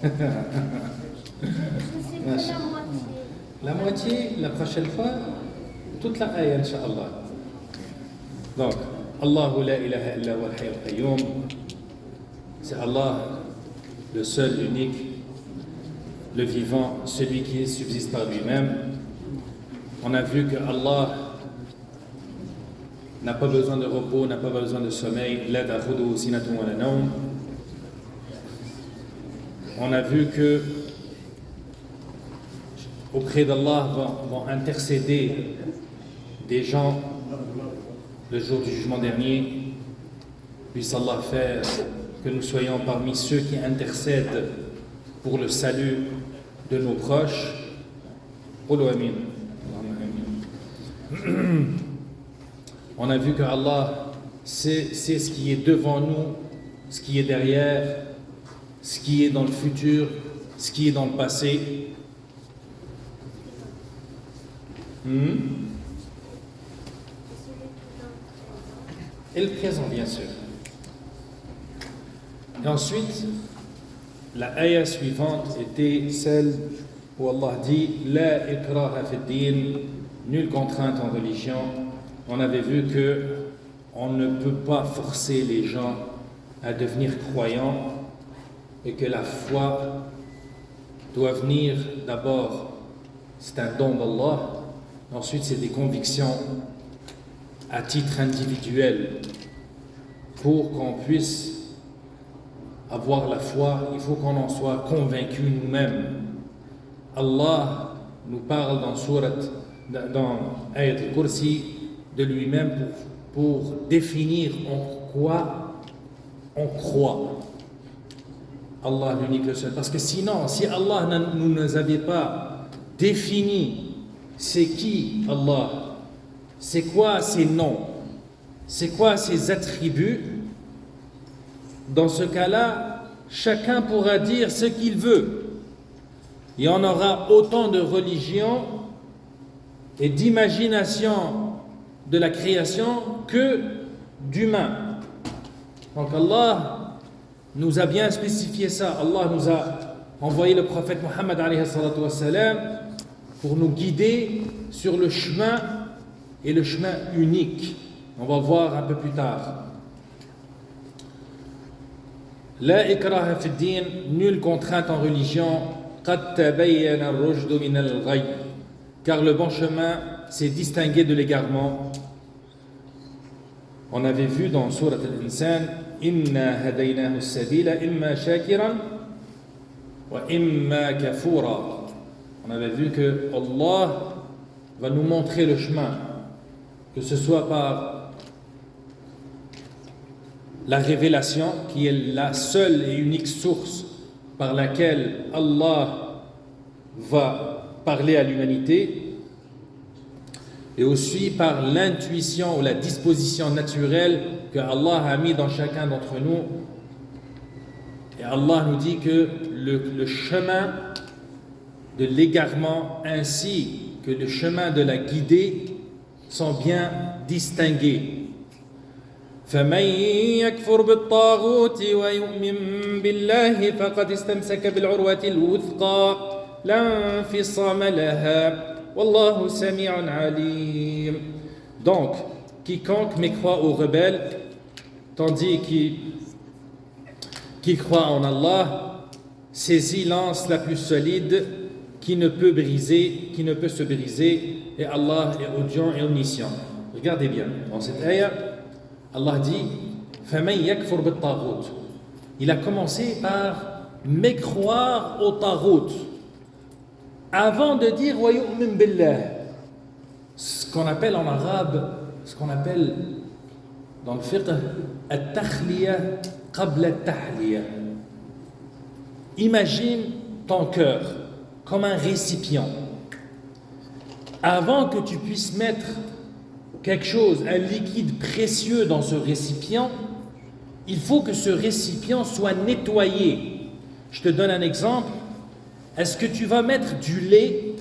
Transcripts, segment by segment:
Je sais pas la moitié, la prochaine fois, toute la ayah, Inch'Allah. Donc, Allahu la ilaha illa wa al-hayy al-qayyum. C'est Allah, le seul, unique, le vivant, celui qui subsiste par lui-même. On a vu que Allah n'a pas besoin de repos, n'a pas besoin de sommeil. La ta'khudhuhu sinatun wa la nawm. On a vu que auprès d'Allah vont intercéder des gens le jour du jugement dernier. Puisse Allah faire que nous soyons parmi ceux qui intercèdent pour le salut de nos proches. Qulu amin. On a vu que Allah sait ce qui est devant nous, ce qui est derrière, ce qui est dans le futur, ce qui est dans le passé. Et le présent, bien sûr. Et ensuite, la ayah suivante était celle où Allah dit « La ikraha fi din » nulle contrainte en religion. On avait vu que on ne peut pas forcer les gens à devenir croyants et que la foi doit venir d'abord, c'est un don d'Allah, ensuite c'est des convictions à titre individuel. Pour qu'on puisse avoir la foi, il faut qu'on en soit convaincu nous-mêmes. Allah nous parle dans Ayat al-Kursi de lui-même pour définir en quoi on croit. Allah l'unique, le seul. Parce que sinon, si Allah ne nous avait pas défini c'est qui Allah, c'est quoi ses noms, c'est quoi ses attributs, dans ce cas-là, chacun pourra dire ce qu'il veut. Il y en aura autant de religions et d'imagination de la création que d'humains. Donc Allah nous a bien spécifié ça. Allah nous a envoyé le prophète Mohammed alayhi salatu wassalam pour nous guider sur le chemin et le chemin unique. On va le voir un peu plus tard. La ikraha fi din, nulle contrainte en religion. Qad tabayyana ar-rushdu min al-ghayy, car le bon chemin s'est distingué de l'égarement. On avait vu dans Surat al-Insan, Inna hadaynahu as-sabila imma shakiran wa imma kafura. On avait vu que Allah va nous montrer le chemin, que ce soit par la révélation, qui est la seule et unique source par laquelle Allah va parler à l'humanité, et aussi par l'intuition ou la disposition naturelle que Allah a mis dans chacun d'entre nous. Et Allah nous dit que le chemin de l'égarement ainsi que le chemin de la guidée sont bien distingués. فمن يكفر بالطاغوت ويؤمن بالله فقد استمسك بالعروة الوثقى لا انفصام لها والله سميع عليم. Donc, quiconque mécroit aux rebelles, tandis qu'il croit en Allah, saisit l'anse la plus solide qui ne peut se briser, et Allah est audient et omniscient. Regardez bien, dans cette ayah, Allah dit فَمَنْ يَكْفُرْ بِالطَّاغُوتِ. Il a commencé par mécroire au taghut avant de dire وَيُؤْمِنْ بِاللَّهِ, ce qu'on appelle en arabe, ce qu'on appelle dans le fiqh التخلية قبل التحلية. Imagine ton cœur comme un récipient. Avant que tu puisses mettre quelque chose, un liquide précieux dans ce récipient, il faut que ce récipient soit nettoyé. Je te donne un exemple. Est-ce que tu vas mettre du lait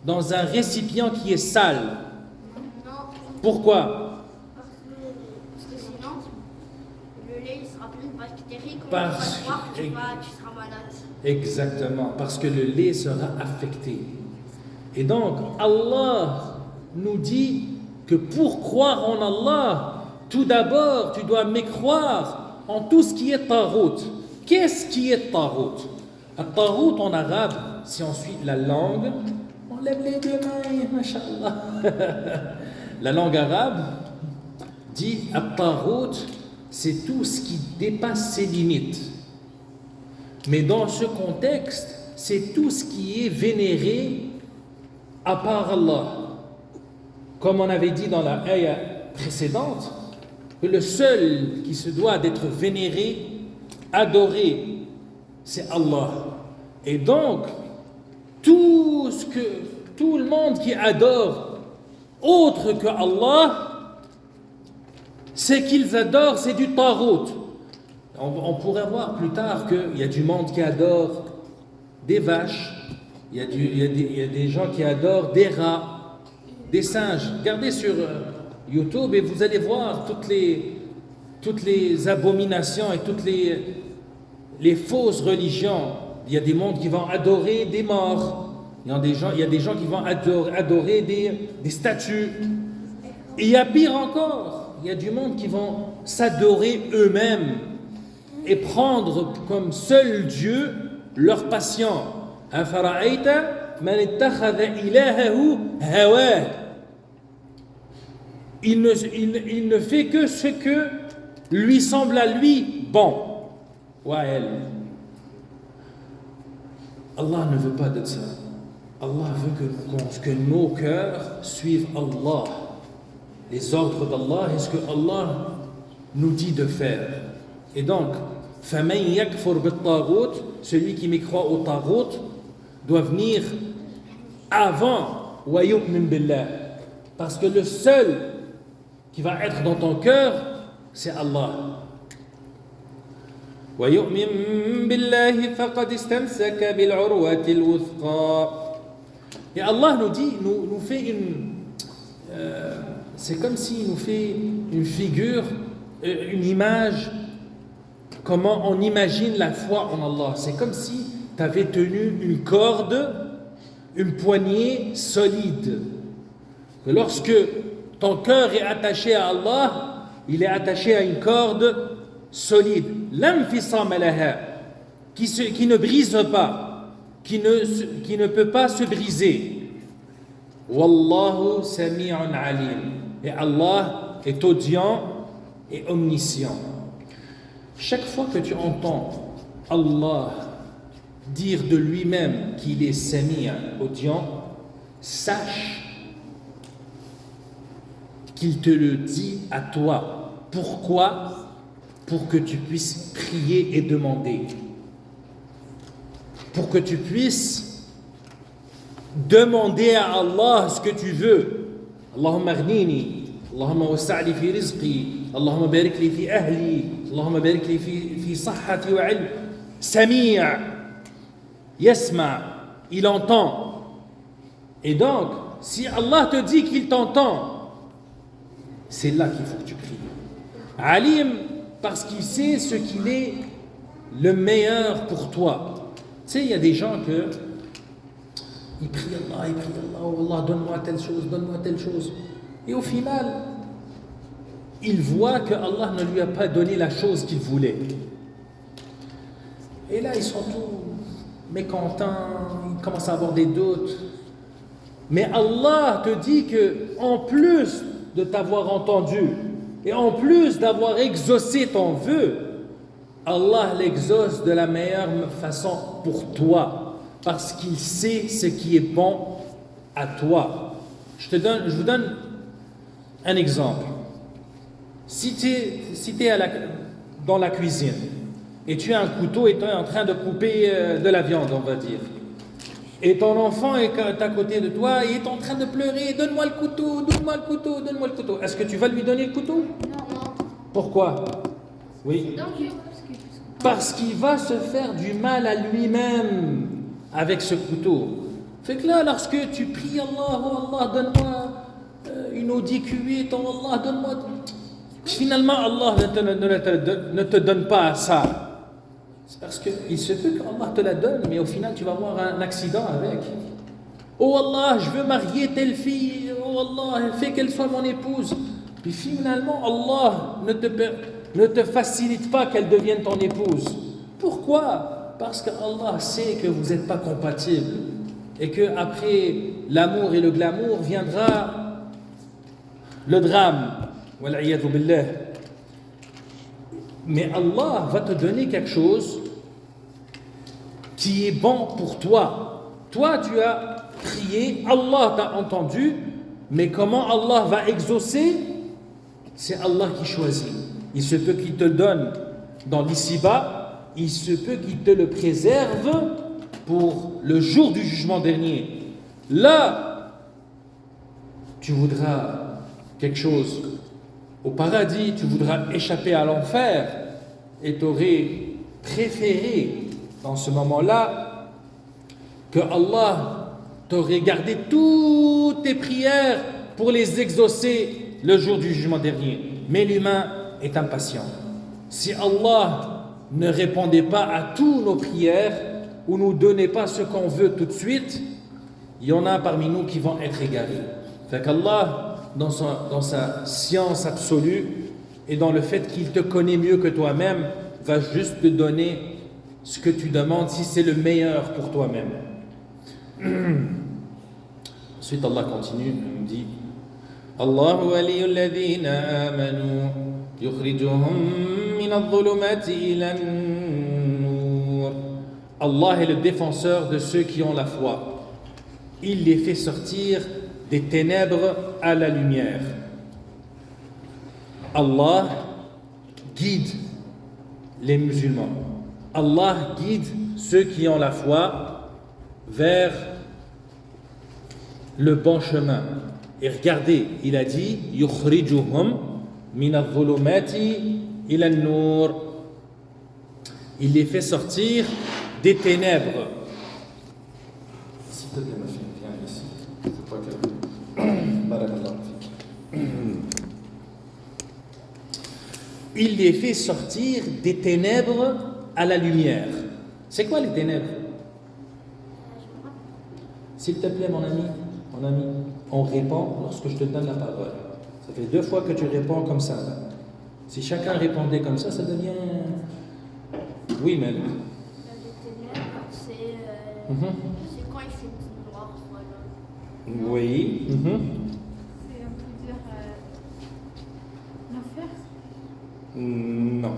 dans un récipient qui est sale? Non. Pourquoi? Parce que sinon, le lait il sera plein de bactéries. Parce croire que tu seras malade. Exactement, parce que le lait sera affecté. Et donc, Allah nous dit que pour croire en Allah, tout d'abord, tu dois mécroire en tout ce qui est tarout. Qu'est-ce qui est tarout? Tarout en arabe, si on suit la langue, on lève les deux mains, mashallah. La langue arabe dit tarout, c'est tout ce qui dépasse ses limites. Mais dans ce contexte, c'est tout ce qui est vénéré à part Allah. Comme on avait dit dans la ayah précédente, que le seul qui se doit d'être vénéré, adoré, c'est Allah. Et donc, tout le monde qui adore autre que Allah, c'est qu'ils adorent, c'est du tarout. On pourrait voir plus tard qu'il y a du monde qui adore des vaches, il y a des gens qui adorent des rats, des singes. Regardez sur YouTube et vous allez voir toutes les abominations et toutes les fausses religions. Il y a des mondes qui vont adorer des morts. Il y a des gens qui vont adorer des statues. Et il y a pire encore, il y a du monde qui vont s'adorer eux-mêmes et prendre comme seul Dieu leur patient. Il ne fait que ce que lui semble à lui bon. Ou à elle. Allah ne veut pas de ça. Allah veut que nos cœurs suivent Allah, les ordres d'Allah et ce que Allah nous dit de faire. Et donc, فَمَنْ يَكْفُرْ بِالطَّاغُوتِ, celui qui mécroit au tarout doit venir avant وَيُؤْمِنْ بِاللَّهِ, parce que le seul qui va être dans ton cœur, c'est Allah. وَيُؤْمِنْ بِاللَّهِ فَقَدْ اسْتَمْسَكَ بِالْعُرْوَةِ الْوُثْقَى. Et Allah nous dit, nous fait c'est comme s'il nous fait une figure, une image. Comment on imagine la foi en Allah? C'est comme si tu avais tenu une corde, une poignée solide. Et lorsque ton cœur est attaché à Allah, il est attaché à une corde solide. L'infisam alaha, qui ne brise pas, qui ne peut pas se briser. Wallahu sami'un alim. Et Allah est audient et omniscient. Chaque fois que tu entends Allah dire de lui-même qu'il est Sami', audient, sache qu'il te le dit à toi. Pourquoi? Pour que tu puisses prier et demander. Pour que tu puisses demander à Allah ce que tu veux. Allahumma aghnini, Allahumma wassa'li fi rizqi, Allahumma barik li fi ahli, Allahumma barik li fi sahhati wa ilm. Sami' yasma', il entend. Et donc, si Allah te dit qu'il t'entend, c'est là qu'il faut que tu pries. Alim, parce qu'il sait ce qu'il est le meilleur pour toi. Tu sais, il y a des gens que ils prient Allah, oh Allah, donne-moi telle chose. Et au final, il voit que Allah ne lui a pas donné la chose qu'il voulait. Et là, ils sont tous mécontents, ils commencent à avoir des doutes. Mais Allah te dit que, en plus de t'avoir entendu, et en plus d'avoir exaucé ton vœu, Allah l'exauce de la meilleure façon pour toi, parce qu'il sait ce qui est bon à toi. Je vous donne un exemple. Si tu es dans la cuisine et tu as un couteau et tu es en train de couper de la viande, on va dire, et ton enfant est à côté de toi et est en train de pleurer, donne-moi le couteau. Est-ce que tu vas lui donner le couteau? Non. Pourquoi? Oui. Parce qu'il va se faire du mal à lui-même avec ce couteau. Fait que là, lorsque tu pries Allah, oh Allah, donne-moi une Audi Q8, oh Allah, donne-moi. Finalement, Allah ne te donne pas ça. C'est parce qu'il se peut qu'Allah te la donne, mais au final tu vas avoir un accident avec. Oh Allah, je veux marier telle fille, oh Allah, fais qu'elle soit mon épouse. Puis finalement, Allah ne te facilite pas qu'elle devienne ton épouse. Pourquoi? Parce qu'Allah sait que vous n'êtes pas compatibles et qu'après l'amour et le glamour viendra le drame. Wal'iyadhu billah. Mais Allah va te donner quelque chose qui est bon pour toi. Toi, tu as prié, Allah t'a entendu, mais comment Allah va exaucer? C'est Allah qui choisit. Il se peut qu'il te le donne dans l'ici-bas, il se peut qu'il te le préserve pour le jour du jugement dernier. Là, tu voudras quelque chose au paradis, tu voudras échapper à l'enfer et tu aurais préféré dans ce moment-là que Allah t'aurait gardé toutes tes prières pour les exaucer le jour du jugement dernier. Mais l'humain est impatient. Si Allah ne répondait pas à toutes nos prières ou nous donnait pas ce qu'on veut tout de suite, il y en a parmi nous qui vont être égarés. Fait qu'Allah, dans sa science absolue et dans le fait qu'il te connaît mieux que toi-même, va juste te donner ce que tu demandes si c'est le meilleur pour toi-même. Ensuite, Allah continue, il nous dit Allahu waliyul ladhina amanu yukhrijuhum min adh-dhulumati ila an-nur. Allah est le défenseur de ceux qui ont la foi. Il les fait sortir des ténèbres à la lumière. Allah guide les musulmans. Allah guide ceux qui ont la foi vers le bon chemin. Et regardez, il a dit yukhrijuhum min adh-dhulumati ila an-nur. Il les fait sortir des ténèbres. S'il te plaît, ma fille, viens ici. C'est pas que... Barakallahu fik. Il les fait sortir des ténèbres à la lumière. C'est quoi les ténèbres? S'il te plaît, mon ami, on répond lorsque je te donne la parole. Ça fait 2 fois que tu réponds comme ça. Si chacun répondait comme ça devient... Oui, même. Les ténèbres, c'est quand il fait noir, voilà. Oui. C'est on peut dire l'enfer. Non.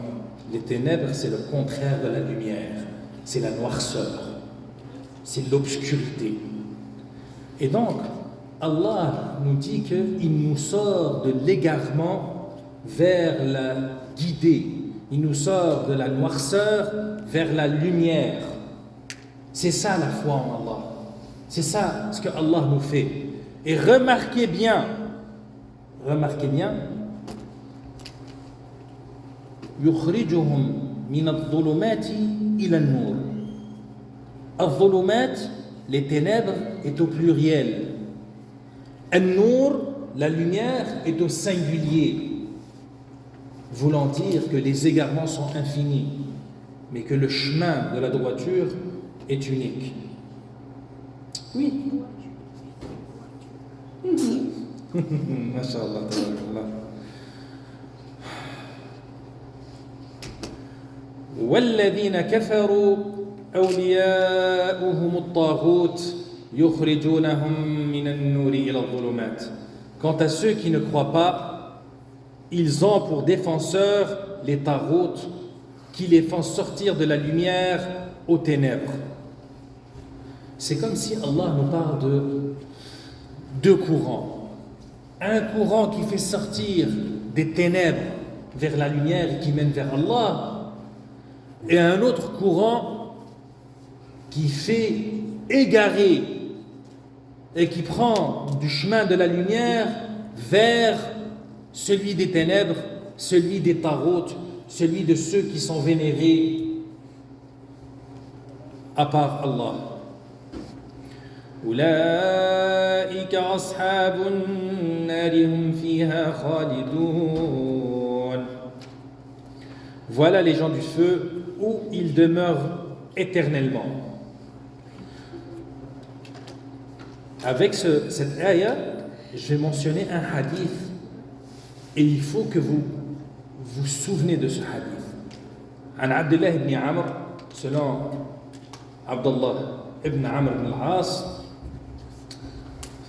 Les ténèbres, c'est le contraire de la lumière. C'est la noirceur. C'est l'obscurité. Et donc, Allah nous dit qu'il nous sort de l'égarement vers la guidée. Il nous sort de la noirceur vers la lumière. C'est ça la foi en Allah. C'est ça ce que Allah nous fait. Et remarquez bien, يخرجهم من الظلمات إلى النور. الظلمات, les ténèbres, est au pluriel. An-Nur, la lumière, est au singulier, voulant dire que les égarements sont infinis, mais que le chemin de la droiture est unique. Oui. Masha'Allah, tabarakallah. والذين كفروا أولياؤهم الطاغوت يخرجونهم من النور إلى الظلمات. Quant à ceux qui ne croient pas, ils ont pour défenseurs les taghut qui les font sortir de la lumière aux ténèbres. C'est comme si Allah nous parle de 2 courants. Un courant qui fait sortir des ténèbres vers la lumière et qui mène vers Allah, et un autre courant qui fait égarer et qui prend du chemin de la lumière vers celui des ténèbres, celui des taghut, celui de ceux qui sont vénérés à part Allah. أولئك أصحاب النار هم فيها خالدون. Voilà les gens du feu, où ils demeurent éternellement. Avec cette ayah, je vais mentionner un hadith et il faut que vous vous souvenez de ce hadith. عن عبد الله بن عمرو, selon Abdullah ibn Amr ibn al-As,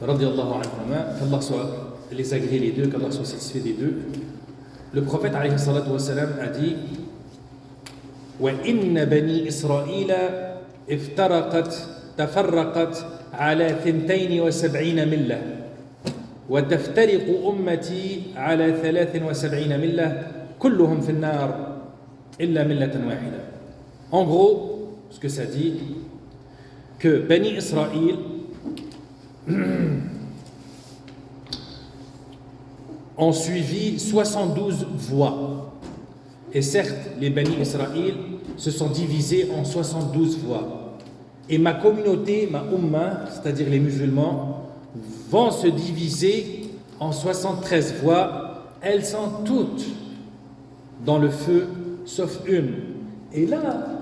radiyallahu anhuma, qu'Allah soit les agrée les deux, qu'Allah soit satisfait des deux. Le prophète alayhi salatu wa salam a dit: وَإِنَّ بَنِي إِسْرَائِيلَ تفرقت على 72 ملة وتفترق أمتي على 73 ملة كلهم في النار إلا ملة واحدة. En gros, ce que ça dit, que Bani Israël ont suivi 72 voies. Et certes, les Bani Israël se sont divisés en 72 voies. Et ma communauté, ma umma, c'est-à-dire les musulmans, vont se diviser en 73 voies. Elles sont toutes dans le feu, sauf une. Et là,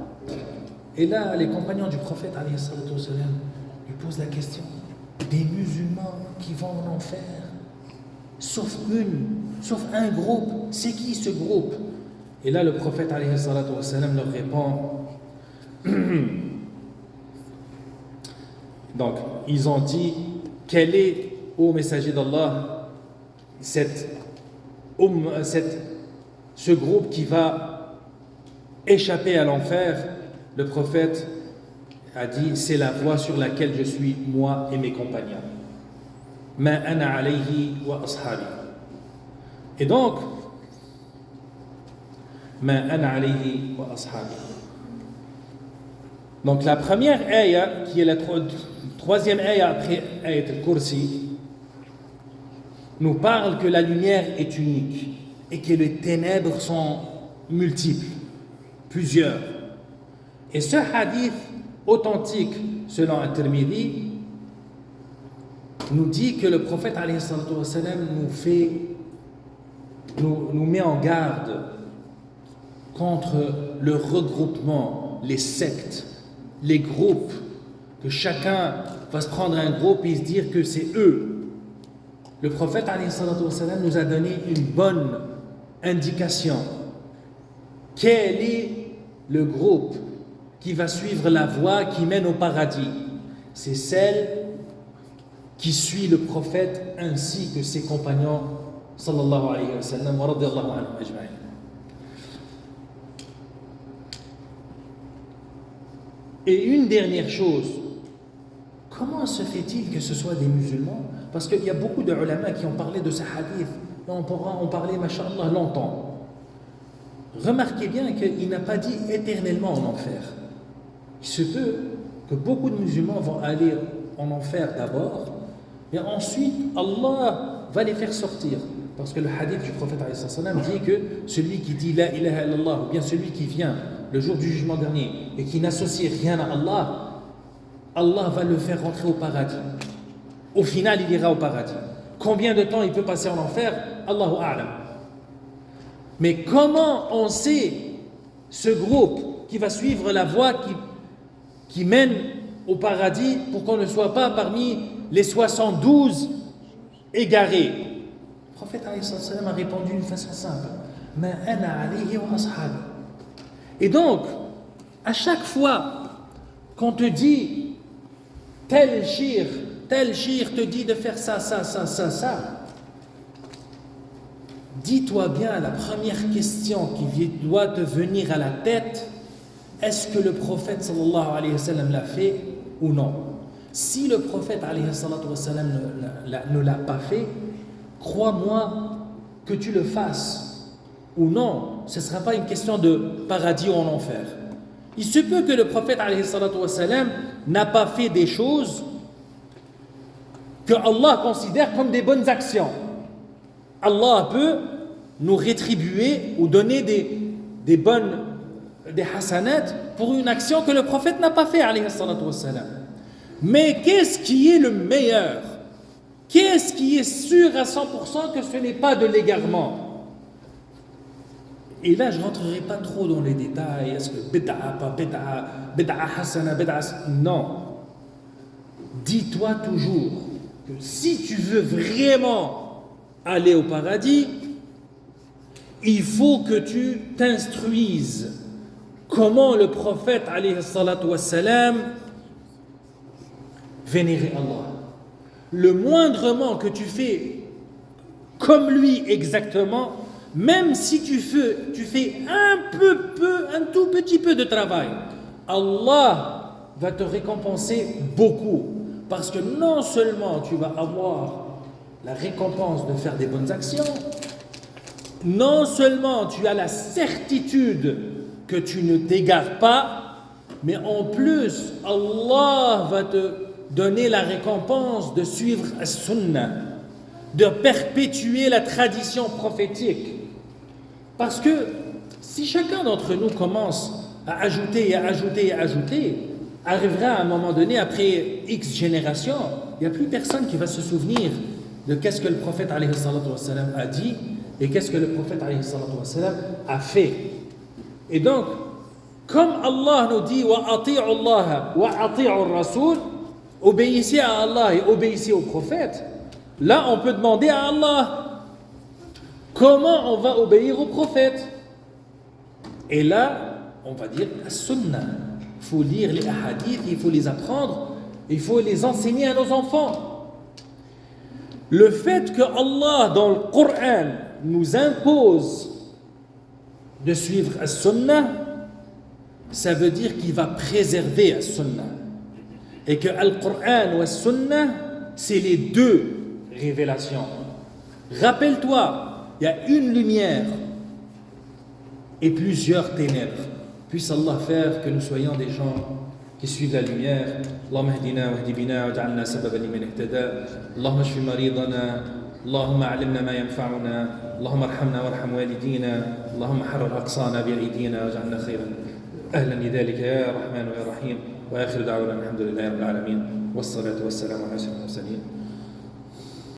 les compagnons du prophète, alayhi salatu wa salam, lui posent la question: des musulmans qui vont en enfer, sauf un groupe, c'est qui ce groupe? Et là, le prophète, alayhi salatu wa salam, leur répond. Donc, ils ont dit: quel est, ô messager d'Allah, ce groupe qui va échapper à l'enfer? Le prophète a dit: c'est la voie sur laquelle je suis, moi et mes compagnons. Ma ana alayhi wa ashabi. Et donc, ma ana alayhi wa ashabi. Donc la première ayah, qui est la troisième ayah après ayat al-Kursi, nous parle que la lumière est unique et que les ténèbres sont multiples, plusieurs. Et ce hadith authentique, selon At-Tirmidhi, nous dit que le prophète alayhi salatu wa salam nous met en garde contre le regroupement, les sectes, les groupes, que chacun va se prendre un groupe et se dire que c'est eux. Le prophète alayhi salatu wa salam nous a donné une bonne indication. Quel est le groupe qui va suivre la voie qui mène au paradis? C'est celle qui suit le prophète ainsi que ses compagnons sallallahu alayhi wa sallam wa radiyallahu anhum ajma'in. Et une dernière chose, comment se fait-il que ce soit des musulmans? Parce qu'il y a beaucoup de ulama qui ont parlé de ce hadith, et on pourra en parler, masha'Allah, longtemps. Remarquez bien qu'il n'a pas dit éternellement en enfer. Il se peut que beaucoup de musulmans vont aller en enfer d'abord, et ensuite Allah va les faire sortir. Parce que le hadith du prophète dit que celui qui dit la ilaha illallah, ou bien celui qui vient le jour du jugement dernier et qui n'associe rien à Allah, Allah va le faire rentrer au paradis. Au final, il ira au paradis. Combien de temps il peut passer en enfer? Allahu a'lam. Mais comment on sait ce groupe qui va suivre la voie qui mène au paradis pour qu'on ne soit pas parmi les 72 égarés? Le prophète a répondu d'une façon simple: Ma ana alayhi wa ashabi. Et donc, à chaque fois qu'on te dit tel shir te dit de faire ça, dis-toi bien, la première question qui doit te venir à la tête: est-ce que le prophète sallallahu alayhi wa sallam l'a fait ou non? Si le prophète alayhi wa sallam ne l'a pas fait, crois-moi que tu le fasses ou non, ce ne sera pas une question de paradis ou en enfer. Il se peut que le prophète alayhi wa sallam n'a pas fait des choses que Allah considère comme des bonnes actions. Allah peut nous rétribuer ou donner des hasanat pour une action que le prophète n'a pas fait alayhi wa sallam. Mais qu'est-ce qui est le meilleur? Qu'est-ce qui est sûr à 100% que ce n'est pas de l'égarement? Et là, je ne rentrerai pas trop dans les détails. Est-ce que bid'a, pas bid'a, bid'a hasana, bid'a... Non. Dis-toi toujours que si tu veux vraiment aller au paradis, il faut que tu t'instruises comment le prophète, alayhi salatu wassalam, vénérait Allah. Le moindrement que tu fais comme lui exactement, même si tu fais un tout petit peu de travail, Allah va te récompenser beaucoup. Parce que non seulement tu vas avoir la récompense de faire des bonnes actions, non seulement tu as la certitude que tu ne t'égares pas, mais en plus Allah va te donner la récompense de suivre as-sunnah, de perpétuer la tradition prophétique. Parce que si chacun d'entre nous commence à ajouter et à ajouter et à ajouter, arrivera à un moment donné, après X générations, il n'y a plus personne qui va se souvenir de qu'est-ce que le prophète alayhi salatu wassalam a dit et qu'est-ce que le prophète alayhi salatu wassalam a fait. Et donc, comme Allah nous dit « Wa ati'u Allah wa ati'u Rasul » obéissez à Allah et obéissez au prophète, là on peut demander à Allah comment on va obéir au prophète. Et là, on va dire la sunnah. Il faut lire les hadiths, il faut les apprendre, il faut les enseigner à nos enfants. Le fait que Allah dans le Coran nous impose de suivre as-sunnah, ça veut dire qu'il va préserver as-sunnah. Et que al-Qur'an ou as-sunnah, c'est les deux révélations. Rappelle-toi, il y a une lumière et plusieurs ténèbres. Puisse Allah faire que nous soyons des gens qui suivent la lumière. Allahumma hdina wa hdi bina wa ja'alna sababan liman ihtada. Allahumma shfi maridana. Allahumma a'limna ma yanfa'una. Allahumma arhamna warham walidina. Allahumma harrar aqsana bi aydina wa ja'alna khayran ahlan lidhalika ya rahman wa ya rahim. Wa akhiru da'wana alhamdulillahi rabbil alamin. Wassalatu wassalamu ala asyrafil mursalin.